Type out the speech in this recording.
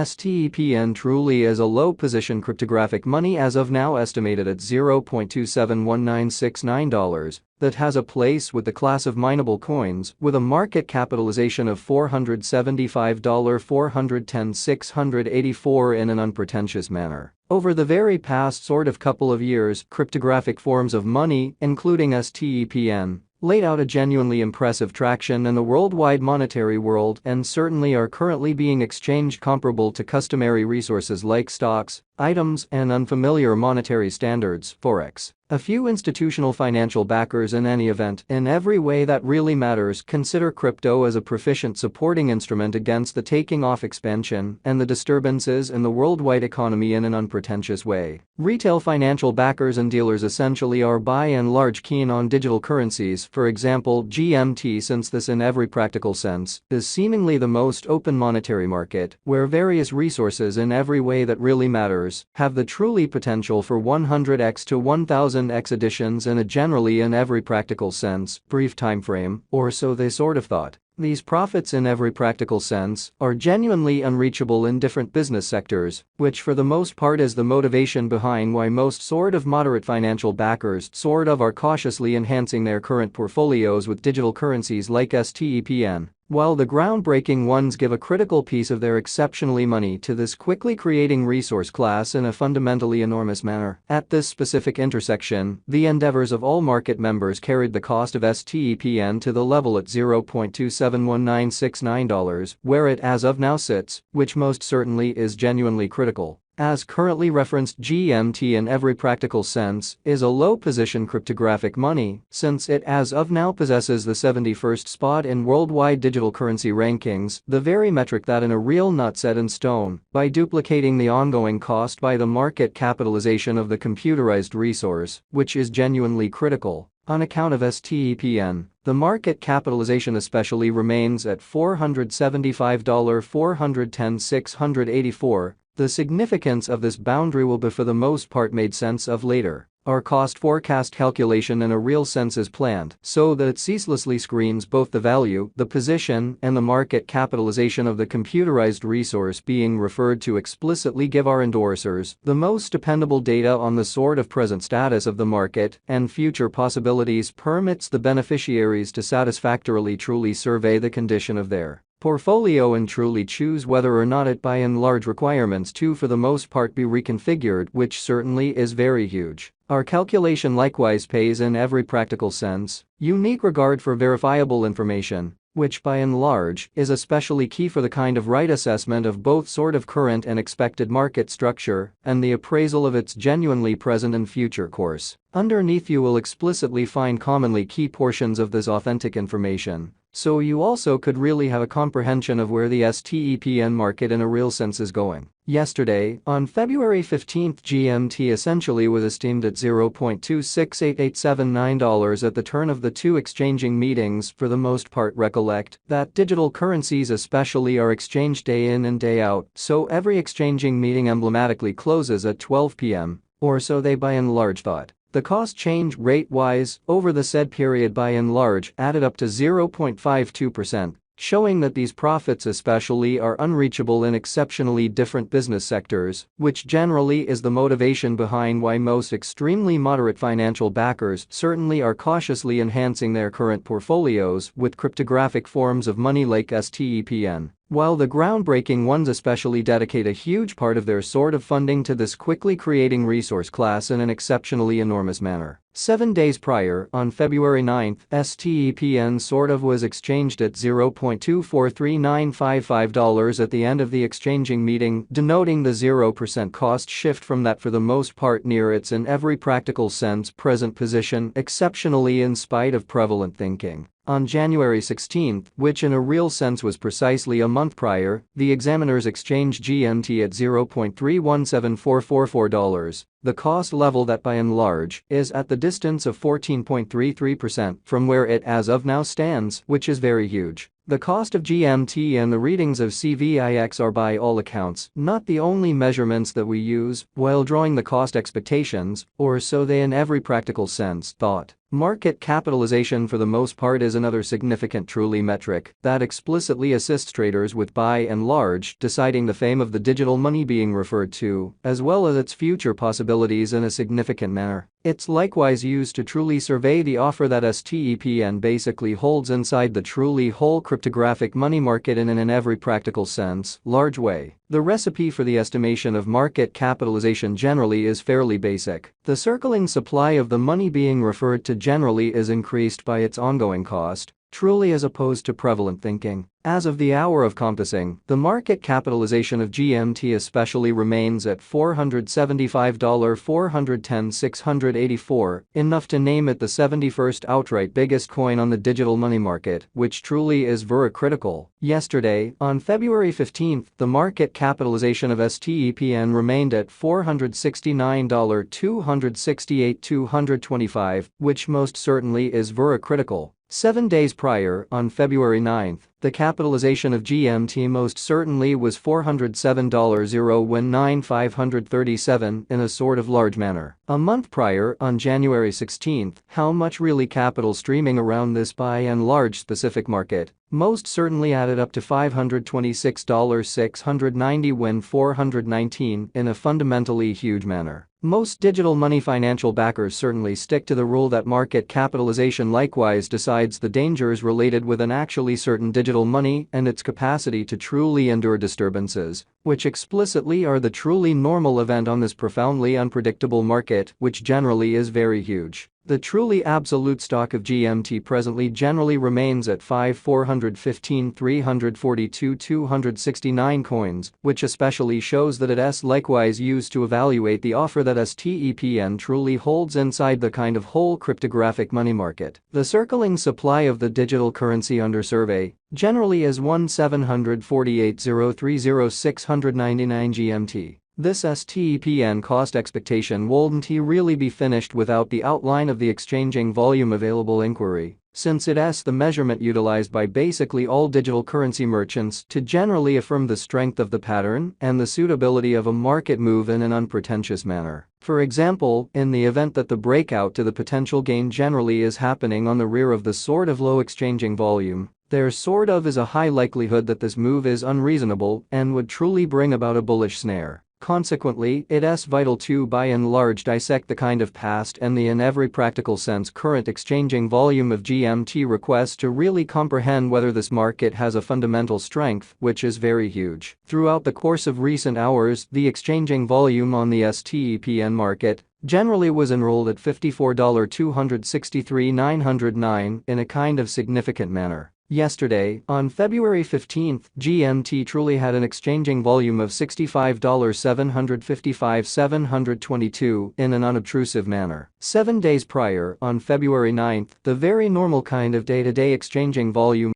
STEPN truly is a low-position cryptographic money as of now estimated at $0.271969 that has a place with the class of mineable coins with a market capitalization of $475,410,684 in an unpretentious manner. Over the very past couple of years, cryptographic forms of money, including STEPN, laid out a genuinely impressive traction in the worldwide monetary world and certainly are currently being exchanged comparable to customary resources like stocks, items, and unfamiliar monetary standards, forex. A few institutional financial backers in any event, in every way that really matters, consider crypto as a proficient supporting instrument against the taking off expansion and the disturbances in the worldwide economy in an unpretentious way. Retail financial backers and dealers essentially are by and large keen on digital currencies, for example GMT, since this in every practical sense is seemingly the most open monetary market, where various resources in every way that really matters have the truly potential for 100x to 1000x additions in a generally in every practical sense brief time frame, or so they sort of thought. These profits in every practical sense are genuinely unreachable in different business sectors, which for the most part is the motivation behind why most moderate financial backers are cautiously enhancing their current portfolios with digital currencies like STEPN. While the groundbreaking ones give a critical piece of their exceptionally money to this quickly creating resource class in a fundamentally enormous manner. At this specific intersection, the endeavors of all market members carried the cost of STEPN to the level at $0.271969, where it as of now sits, which most certainly is genuinely critical. As currently referenced, GMT in every practical sense is a low-position cryptographic money since it as of now possesses the 71st spot in worldwide digital currency rankings, the very metric that in a real not set in stone, by duplicating the ongoing cost by the market capitalization of the computerized resource, which is genuinely critical. On account of STEPN, the market capitalization especially remains at $475,410,684. The significance of this boundary will be for the most part made sense of later. Our cost forecast calculation in a real sense is planned so that it ceaselessly screens both the value, the position, and the market capitalization of the computerized resource being referred to explicitly give our endorsers the most dependable data on the present status of the market and future possibilities, permits the beneficiaries to satisfactorily truly survey the condition of their portfolio and truly choose whether or not it by and large requirements to for the most part be reconfigured, which certainly is very huge. Our calculation likewise pays in every practical sense unique regard for verifiable information, which by and large is especially key for the kind of right assessment of both current and expected market structure and the appraisal of its genuinely present and future course. Underneath you will explicitly find commonly key portions of this authentic information, so you also could really have a comprehension of where the STEPN market in a real sense is going. Yesterday, on February 15, GMT essentially was esteemed at $0.268879 at the turn of the two exchanging meetings. For the most part, recollect that digital currencies especially are exchanged day in and day out, so every exchanging meeting emblematically closes at 12 p.m., or so they by and large thought. The cost change rate-wise over the said period by and large added up to 0.52%, showing that these profits especially are unreachable in exceptionally different business sectors, which generally is the motivation behind why most extremely moderate financial backers certainly are cautiously enhancing their current portfolios with cryptographic forms of money like STEPN. While the groundbreaking ones especially dedicate a huge part of their funding to this quickly creating resource class in an exceptionally enormous manner. 7 days prior, on February 9, STEPN was exchanged at $0.243955 at the end of the exchanging meeting, denoting the 0% cost shift from that for the most part near its in every practical sense present position, exceptionally in spite of prevalent thinking. On January 16, which in a real sense was precisely a month prior, the examiners exchanged GMT at $0.317444, the cost level that by and large is at the distance of 14.33% from where it as of now stands, which is very huge. The cost of GMT and the readings of CVIX are by all accounts not the only measurements that we use while drawing the cost expectations, or so they in every practical sense thought. Market capitalization for the most part is another significant truly metric that explicitly assists traders with by and large deciding the fame of the digital money being referred to, as well as its future possibilities in a significant manner. It's likewise used to truly survey the offer that STEPN basically holds inside the truly whole cryptographic money market in an every practical sense, large way. The recipe for the estimation of market capitalization generally is fairly basic. The circling supply of the money being referred to generally is increased by its ongoing cost, truly as opposed to prevalent thinking. As of the hour of compassing, the market capitalization of GMT especially remains at $475,410,684, enough to name it the 71st outright biggest coin on the digital money market, which truly is very critical. Yesterday, on February 15, the market capitalization of STEPN remained at $469,268,225, which most certainly is very critical. 7 days prior, on February 9, the capitalization of GMT most certainly was $407,019,537 in a sort of large manner. A month prior, on January 16, how much really capital streaming around this by and large specific market most certainly added up to $526,690 when 419 in a fundamentally huge manner. Most digital money financial backers certainly stick to the rule that market capitalization likewise decides the dangers related with an actually certain digital money and its capacity to truly endure disturbances, which explicitly are the truly normal event on this profoundly unpredictable market, which generally is very huge. The truly absolute stock of GMT presently generally remains at 5,415,342,269 coins, which especially shows that it is likewise used to evaluate the offer that STEPN truly holds inside the kind of whole cryptographic money market. The circling supply of the digital currency under survey generally is 1,748,030,699 GMT. This STEPN cost expectation wouldn't really be finished without the outline of the exchanging volume available inquiry, since it is the measurement utilized by basically all digital currency merchants to generally affirm the strength of the pattern and the suitability of a market move in an unpretentious manner. For example, in the event that the breakout to the potential gain generally is happening on the rear of the sort of low exchanging volume, there sort of is a high likelihood that this move is unreasonable and would truly bring about a bullish snare. Consequently, it is vital to by and large dissect the kind of past and the in every practical sense current exchanging volume of GMT requests to really comprehend whether this market has a fundamental strength, which is very huge. Throughout the course of recent hours, the exchanging volume on the STEPN market generally was enrolled at $54,263,909 in a kind of significant manner. Yesterday, on February 15, GMT truly had an exchanging volume of $65,755,722 in an unobtrusive manner. 7 days prior, on February 9, the very normal kind of day-to-day exchanging volume